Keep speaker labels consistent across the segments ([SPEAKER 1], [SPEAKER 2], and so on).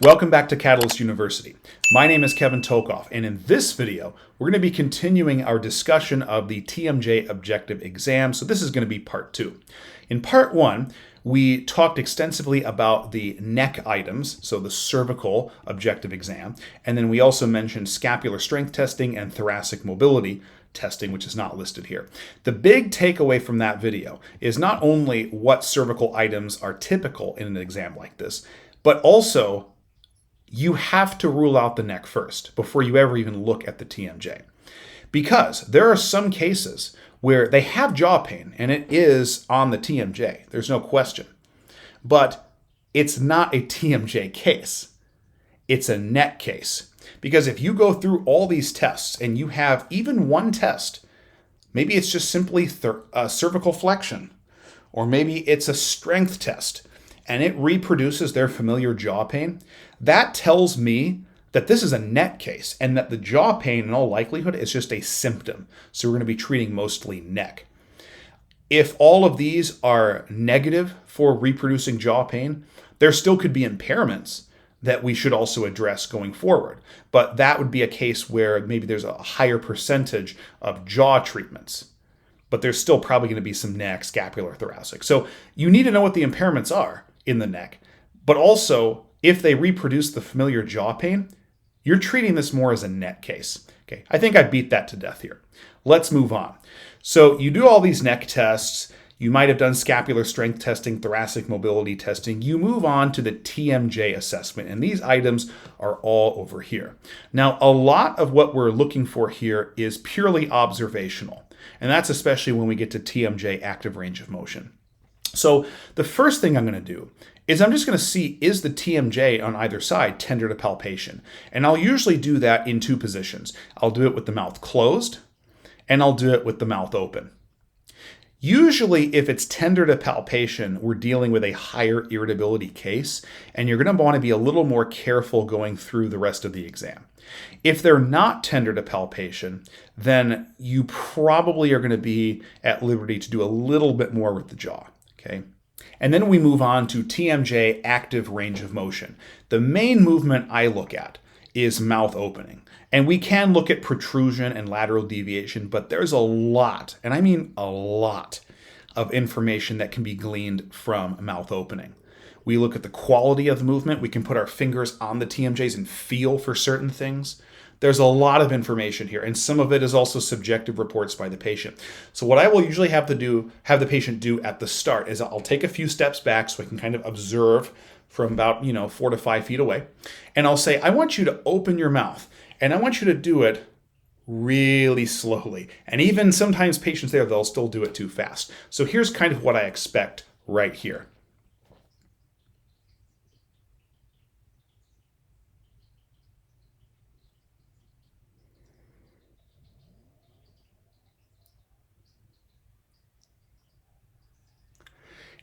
[SPEAKER 1] Welcome back to Catalyst University. My name is Kevin Tokoph, and in this video, we're going to be continuing our discussion of the TMJ objective exam. So this is going to be part 2. In part 1, we talked extensively about the neck items, so the cervical objective exam, and then we also mentioned scapular strength testing and thoracic mobility testing, which is not listed here. The big takeaway from that video is not only what cervical items are typical in an exam like this, but also you have to rule out the neck first before you ever even look at the TMJ. Because there are some cases where they have jaw pain and it is on the TMJ. There's no question. But it's not a TMJ case. It's a neck case. Because if you go through all these tests and you have even one test, maybe it's just simply cervical flexion, or maybe it's a strength test, and it reproduces their familiar jaw pain, that tells me that this is a neck case and that the jaw pain in all likelihood is just a symptom. So we're going to be treating mostly neck. If all of these are negative for reproducing jaw pain, there still could be impairments that we should also address going forward. But that would be a case where maybe there's a higher percentage of jaw treatments, but there's still probably going to be some neck, scapular, thoracic. So you need to know what the impairments are in the neck, but also if they reproduce the familiar jaw pain, you're treating this more as a neck case. Okay, I think I beat that to death here. Let's move on. So you do all these neck tests. You might have done scapular strength testing, thoracic mobility testing. You move on to the TMJ assessment, and these items are all over here. Now, a lot of what we're looking for here is purely observational, and that's especially when we get to TMJ active range of motion. So the first thing I'm going to do is I'm just going to see, is the TMJ on either side tender to palpation? And I'll usually do that in two positions. I'll do it with the mouth closed, and I'll do it with the mouth open. Usually, if it's tender to palpation, we're dealing with a higher irritability case, and you're going to want to be a little more careful going through the rest of the exam. If they're not tender to palpation, then you probably are going to be at liberty to do a little bit more with the jaw. Okay. And then we move on to TMJ active range of motion. The main movement I look at is mouth opening. And we can look at protrusion and lateral deviation, but there's a lot, and I mean a lot, of information that can be gleaned from mouth opening. We look at the quality of the movement. We can put our fingers on the TMJs and feel for certain things. There's a lot of information here, and some of it is also subjective reports by the patient. So what I will usually have the patient do at the start is I'll take a few steps back so I can kind of observe from about 4 to 5 feet away, and I'll say, I want you to open your mouth, and I want you to do it really slowly. And even sometimes patients there, they'll still do it too fast. So here's kind of what I expect right here.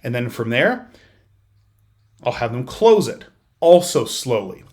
[SPEAKER 1] And then from there, I'll have them close it, also slowly.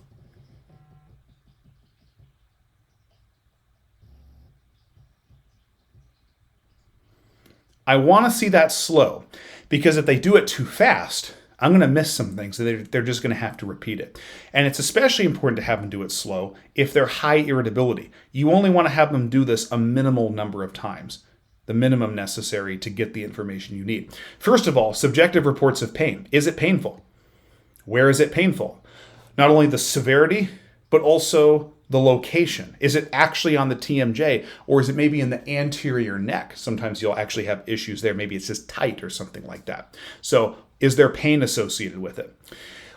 [SPEAKER 1] I want to see that slow, because if they do it too fast, I'm going to miss some things. They're just going to have to repeat it. And it's especially important to have them do it slow if they're high irritability. You only want to have them do this a minimal number of times, the minimum necessary to get the information you need. First of all, subjective reports of pain. Is it painful? Where is it painful? Not only the severity, but also the location. Is it actually on the TMJ, or is it maybe in the anterior neck? Sometimes you'll actually have issues there. Maybe it's just tight or something like that. So is there pain associated with it?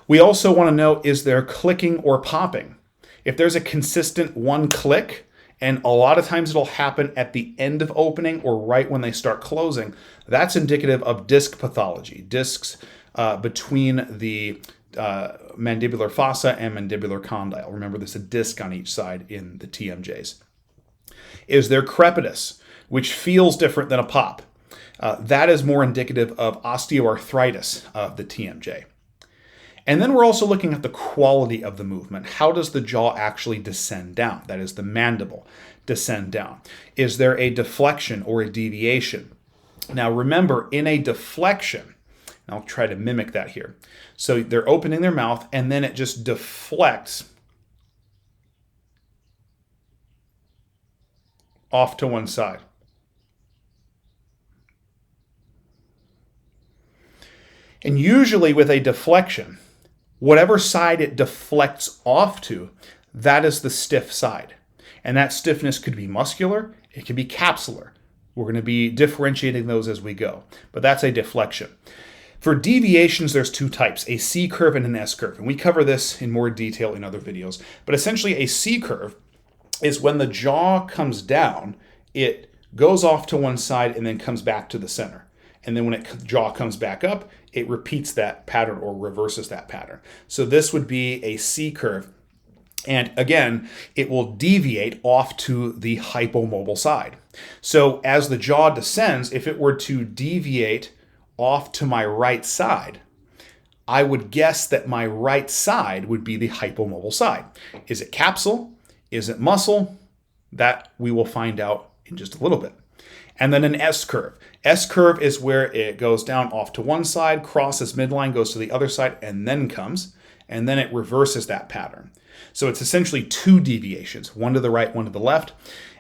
[SPEAKER 1] We also want to know, is there clicking or popping? If there's a consistent one click, and a lot of times it'll happen at the end of opening or right when they start closing, that's indicative of disc pathology, discs between the mandibular fossa and mandibular condyle. Remember, there's a disc on each side in the TMJs. Is there crepitus, which feels different than a pop? That is more indicative of osteoarthritis of the TMJ. And then we're also looking at the quality of the movement. How does the jaw actually descend down? That is, the mandible descend down. Is there a deflection or a deviation? Now remember, in a deflection, And I'll try to mimic that here. So they're opening their mouth, and then it just deflects off to one side. And usually with a deflection, whatever side it deflects off to, that is the stiff side. And that stiffness could be muscular, it could be capsular. We're going to be differentiating those as we go, but that's a deflection. For deviations, there's two types, a C curve and an S curve. And we cover this in more detail in other videos. But essentially a C curve is when the jaw comes down, it goes off to one side and then comes back to the center. And then when the jaw comes back up, it repeats that pattern or reverses that pattern. So this would be a C curve. And again, it will deviate off to the hypomobile side. So as the jaw descends, if it were to deviate off to my right side, I would guess that my right side would be the hypomobile side. Is it capsule? Is it muscle? That we will find out in just a little bit. And then an S curve. S curve is where it goes down off to one side, crosses midline, goes to the other side, and then comes, and then it reverses that pattern. So it's essentially two deviations, one to the right, one to the left,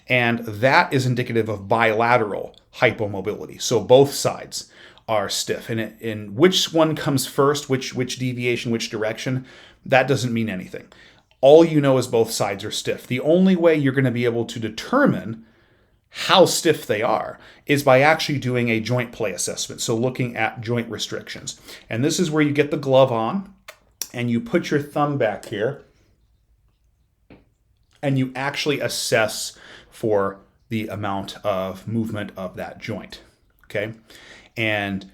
[SPEAKER 1] and that is indicative of bilateral hypomobility. So both sides are stiff. And in which one comes first, which deviation, which direction, that doesn't mean anything. All you know is both sides are stiff. The only way you're going to be able to determine how stiff they are is by actually doing a joint play assessment. So looking at joint restrictions. And this is where you get the glove on and you put your thumb back here and you actually assess for the amount of movement of that joint, okay? And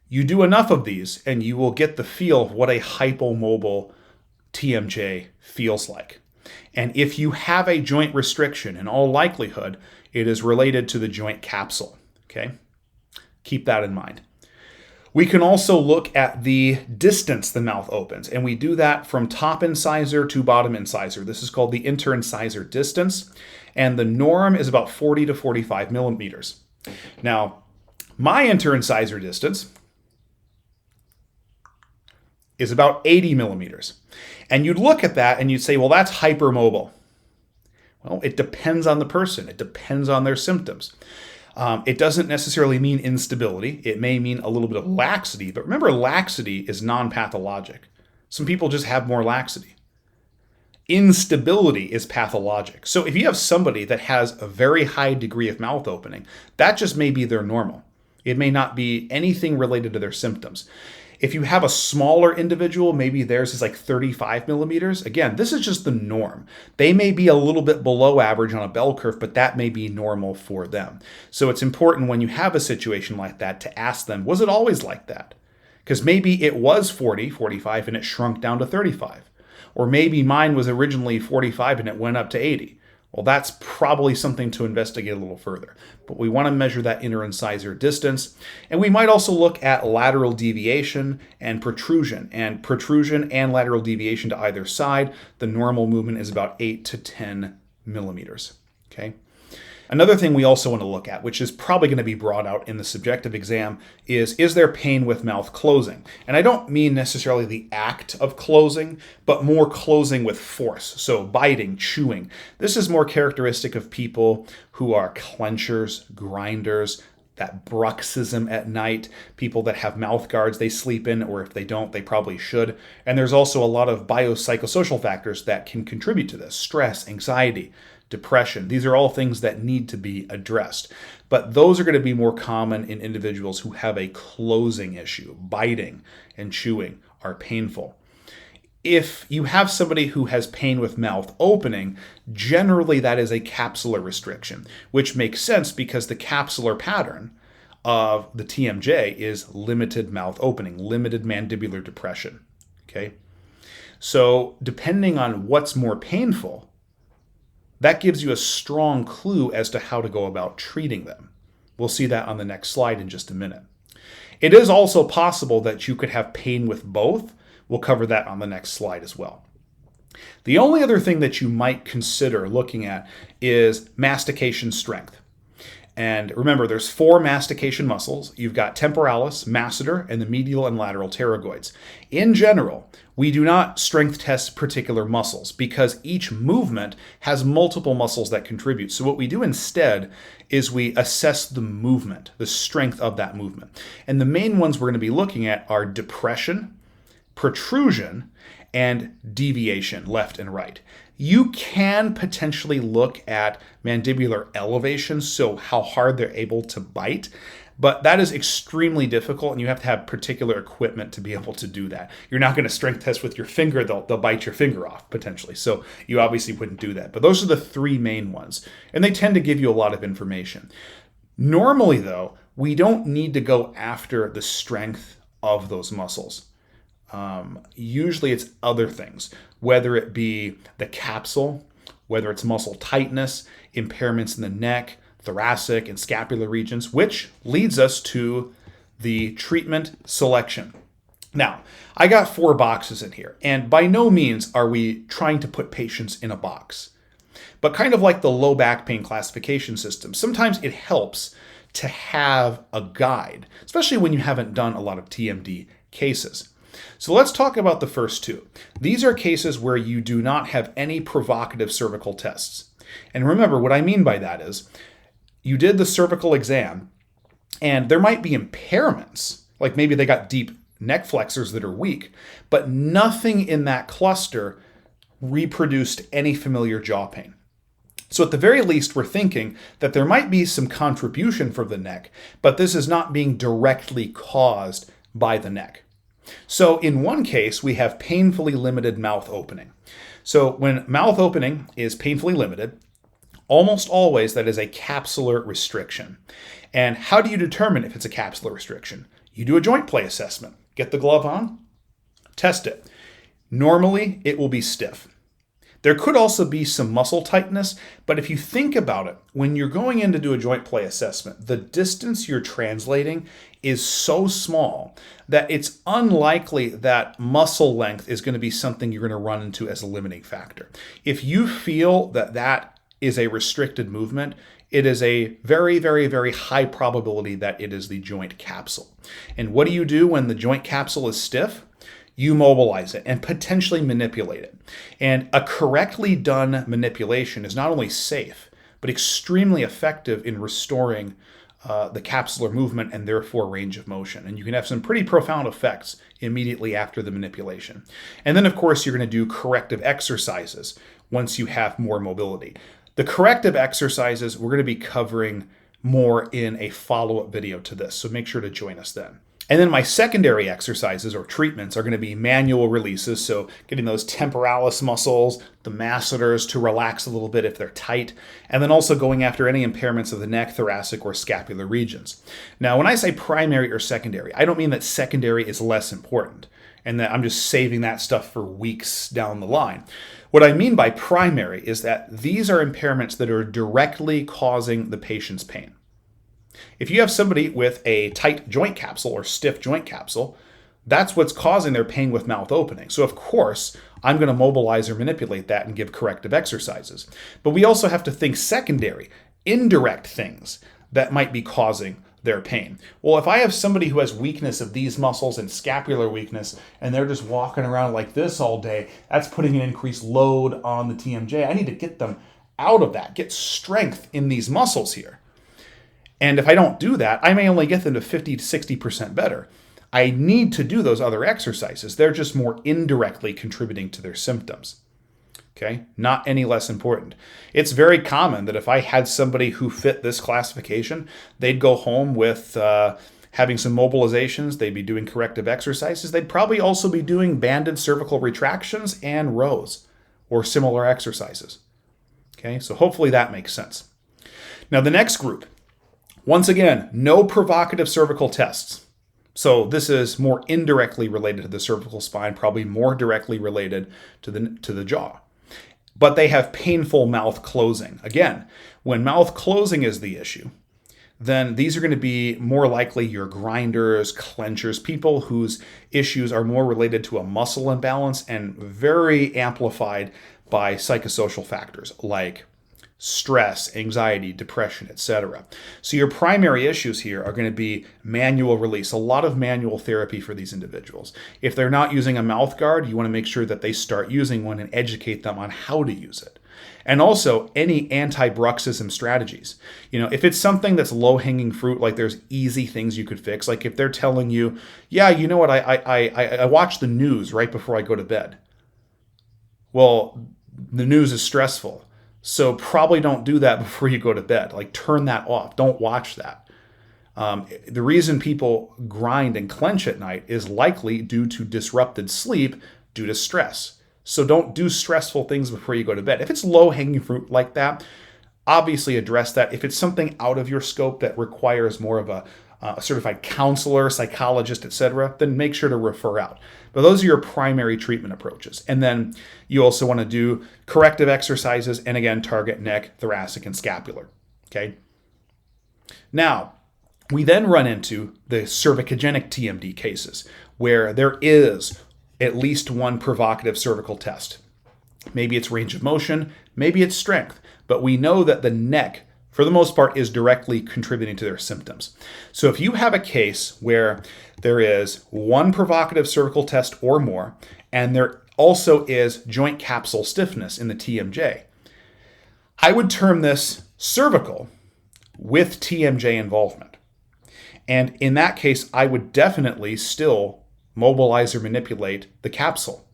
[SPEAKER 1] you do enough of these and you will get the feel of what a hypomobile TMJ feels like. And if you have a joint restriction, in all likelihood, it is related to the joint capsule, okay? Keep that in mind. We can also look at the distance the mouth opens, and we do that from top incisor to bottom incisor. This is called the interincisor distance, and the norm is about 40 to 45 millimeters. Now, my interincisor distance is about 80 millimeters. And you'd look at that and you'd say, well, that's hypermobile. Well, it depends on the person. It depends on their symptoms. It doesn't necessarily mean instability. It may mean a little bit of laxity, but remember, laxity is non-pathologic. Some people just have more laxity. Instability is pathologic. So if you have somebody that has a very high degree of mouth opening, that just may be their normal. It may not be anything related to their symptoms. If you have a smaller individual, maybe theirs is like 35 millimeters. Again, this is just the norm. They may be a little bit below average on a bell curve, but that may be normal for them. So it's important when you have a situation like that to ask them, was it always like that? Because maybe it was 40, 45, and it shrunk down to 35. Or maybe mine was originally 45 and it went up to 80. Well, that's probably something to investigate a little further. But we want to measure that interincisor distance. And we might also look at lateral deviation and protrusion. And protrusion and lateral deviation to either side, the normal movement is about 8 to 10 millimeters. Okay. Another thing we also want to look at, which is probably going to be brought out in the subjective exam, is there pain with mouth closing? And I don't mean necessarily the act of closing, but more closing with force. So biting, chewing. This is more characteristic of people who are clenchers, grinders, that bruxism at night, people that have mouth guards they sleep in, or if they don't, they probably should. And there's also a lot of biopsychosocial factors that can contribute to this. Stress, anxiety, depression. These are all things that need to be addressed. But those are going to be more common in individuals who have a closing issue. Biting and chewing are painful. If you have somebody who has pain with mouth opening, generally that is a capsular restriction, which makes sense because the capsular pattern of the TMJ is limited mouth opening, limited mandibular depression. Okay? So depending on what's more painful, that gives you a strong clue as to how to go about treating them. We'll see that on the next slide in just a minute. It is also possible that you could have pain with both. We'll cover that on the next slide as well. The only other thing that you might consider looking at is mastication strength. And remember, there's 4 mastication muscles. You've got temporalis, masseter, and the medial and lateral pterygoids. In general, we do not strength test particular muscles because each movement has multiple muscles that contribute. So what we do instead is we assess the movement, the strength of that movement. And the main ones we're going to be looking at are depression, protrusion, and deviation, left and right. You can potentially look at mandibular elevation, so how hard they're able to bite, but that is extremely difficult and you have to have particular equipment to be able to do that. You're not going to strength test with your finger, they'll bite your finger off potentially, so you obviously wouldn't do that. But those are the 3 main ones, and they tend to give you a lot of information. Normally though, we don't need to go after the strength of those muscles. Usually it's other things, whether it be the capsule, whether it's muscle tightness, impairments in the neck, thoracic, and scapular regions, which leads us to the treatment selection. Now, I got 4 boxes in here, and by no means are we trying to put patients in a box. But kind of like the low back pain classification system, sometimes it helps to have a guide, especially when you haven't done a lot of TMD cases. So let's talk about the first 2. These are cases where you do not have any provocative cervical tests. And remember, what I mean by that is you did the cervical exam and there might be impairments, like maybe they got deep neck flexors that are weak, but nothing in that cluster reproduced any familiar jaw pain. So at the very least, we're thinking that there might be some contribution from the neck, but this is not being directly caused by the neck. So in one case, we have painfully limited mouth opening. So when mouth opening is painfully limited, almost always that is a capsular restriction. And how do you determine if it's a capsular restriction? You do a joint play assessment. Get the glove on, test it. Normally, it will be stiff. There could also be some muscle tightness, but if you think about it, when you're going in to do a joint play assessment, the distance you're translating is so small that it's unlikely that muscle length is going to be something you're going to run into as a limiting factor. If you feel that that is a restricted movement, it is a very, very, very high probability that it is the joint capsule. And what do you do when the joint capsule is stiff? You mobilize it and potentially manipulate it. And a correctly done manipulation is not only safe, but extremely effective in restoring the capsular movement and therefore range of motion. And you can have some pretty profound effects immediately after the manipulation. And then, of course, you're going to do corrective exercises once you have more mobility. The corrective exercises we're going to be covering more in a follow-up video to this, so make sure to join us then. And then my secondary exercises or treatments are going to be manual releases, so getting those temporalis muscles, the masseters to relax a little bit if they're tight, and then also going after any impairments of the neck, thoracic, or scapular regions. Now, when I say primary or secondary, I don't mean that secondary is less important and that I'm just saving that stuff for weeks down the line. What I mean by primary is that these are impairments that are directly causing the patient's pain. If you have somebody with a tight joint capsule or stiff joint capsule, that's what's causing their pain with mouth opening. So of course, I'm going to mobilize or manipulate that and give corrective exercises. But we also have to think secondary, indirect things that might be causing their pain. Well, if I have somebody who has weakness of these muscles and scapular weakness, and they're just walking around like this all day, that's putting an increased load on the TMJ. I need to get them out of that, get strength in these muscles here. And if I don't do that, I may only get them to 50 to 60% better. I need to do those other exercises. They're just more indirectly contributing to their symptoms. Okay, not any less important. It's very common that if I had somebody who fit this classification, they'd go home with having some mobilizations, they'd be doing corrective exercises, they'd probably also be doing banded cervical retractions and rows or similar exercises. Okay, so hopefully that makes sense. Now the next group, once again, no provocative cervical tests. So this is more indirectly related to the cervical spine, probably more directly related to the jaw. But they have painful mouth closing. Again, when mouth closing is the issue, then these are going to be more likely your grinders, clenchers, people whose issues are more related to a muscle imbalance and very amplified by psychosocial factors like stress, anxiety, depression, etc. So your primary issues here are going to be manual release, a lot of manual therapy for these individuals. If they're not using a mouth guard, you want to make sure that they start using one and educate them on how to use it. And also any anti-bruxism strategies. If it's something that's low-hanging fruit, like there's easy things you could fix, like if they're telling you, yeah, you know what, I watch the news right before I go to bed. Well, the news is stressful. So probably don't do that before you go to bed. Like turn that off. Don't watch that. The reason people grind and clench at night is likely due to disrupted sleep due to stress. So don't do stressful things before you go to bed. If it's low-hanging fruit like that, obviously address that. If it's something out of your scope that requires more of a certified counselor, psychologist, etc., then make sure to refer out. But those are your primary treatment approaches. And then you also want to do corrective exercises and again, target neck, thoracic, and scapular. Okay. Now, we then run into the cervicogenic TMD cases where there is at least one provocative cervical test. Maybe it's range of motion, maybe it's strength, but we know that the neck, for the most part, is directly contributing to their symptoms. So if you have a case where there is one provocative cervical test or more, and there also is joint capsule stiffness in the TMJ, I would term this cervical with TMJ involvement. And in that case, I would definitely still mobilize or manipulate the capsule.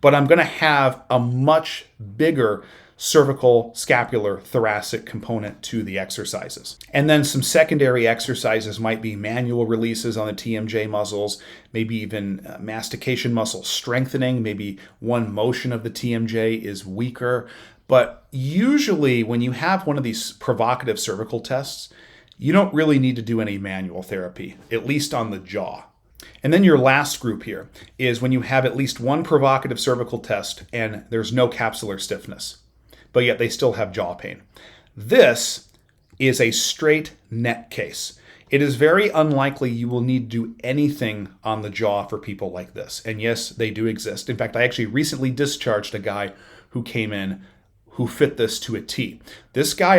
[SPEAKER 1] But I'm going to have a much bigger cervical, scapular, thoracic component to the exercises. And then some secondary exercises might be manual releases on the TMJ muscles, maybe even mastication muscle strengthening. Maybe one motion of the TMJ is weaker. But usually when you have one of these provocative cervical tests, you don't really need to do any manual therapy, at least on the jaw. And then your last group here is when you have at least one provocative cervical test and there's no capsular stiffness, but yet they still have jaw pain. This is a straight neck case. It is very unlikely you will need to do anything on the jaw for people like this. And yes, they do exist. In fact, I actually recently discharged a guy who came in who fit this to a T. This guy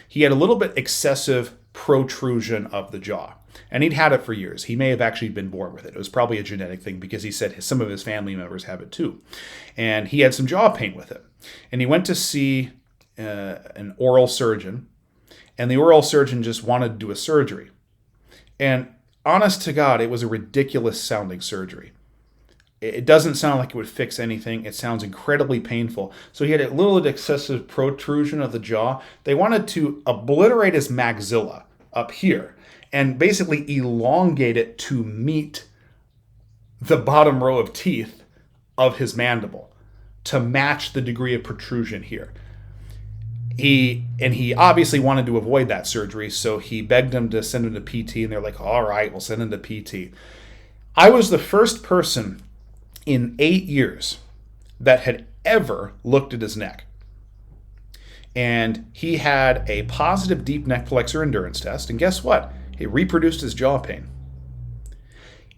[SPEAKER 1] he had a little bit excessive protrusion of the jaw. And he'd had it for years. He may have actually been born with it. It was probably a genetic thing because he said some of his family members have it too. And he had some jaw pain with it. And he went to see an oral surgeon. And the oral surgeon just wanted to do a surgery. And honest to God, it was a ridiculous sounding surgery. It doesn't sound like it would fix anything. It sounds incredibly painful. So he had a little excessive protrusion of the jaw. They wanted to obliterate his maxilla up here and basically elongate it to meet the bottom row of teeth of his mandible to match the degree of protrusion here. He obviously wanted to avoid that surgery, so he begged him to send him to PT, and they're like, all right, we'll send him to PT. I was the first person in 8 years that had ever looked at his neck. And he had a positive deep neck flexor endurance test, and guess what? He reproduced his jaw pain.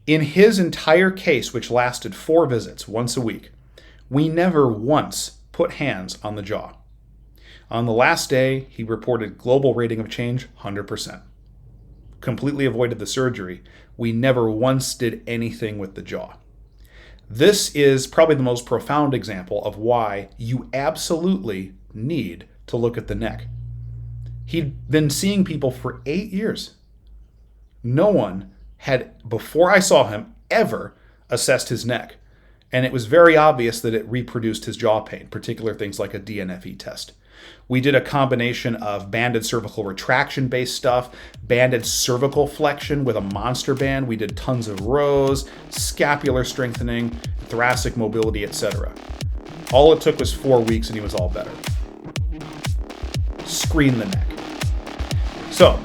[SPEAKER 1] In his entire case, which lasted 4 visits once a week, we never once put hands on the jaw. On the last day, he reported global rating of change 100%. Completely avoided the surgery. We never once did anything with the jaw. This is probably the most profound example of why you absolutely need to look at the neck. He'd been seeing people for 8 years. No one had, before I saw him, ever assessed his neck. And it was very obvious that it reproduced his jaw pain, particular things like a DNFE test. We did a combination of banded cervical retraction-based stuff, banded cervical flexion with a monster band. We did tons of rows, scapular strengthening, thoracic mobility, etc. All it took was 4 weeks and he was all better. Screen the neck. So,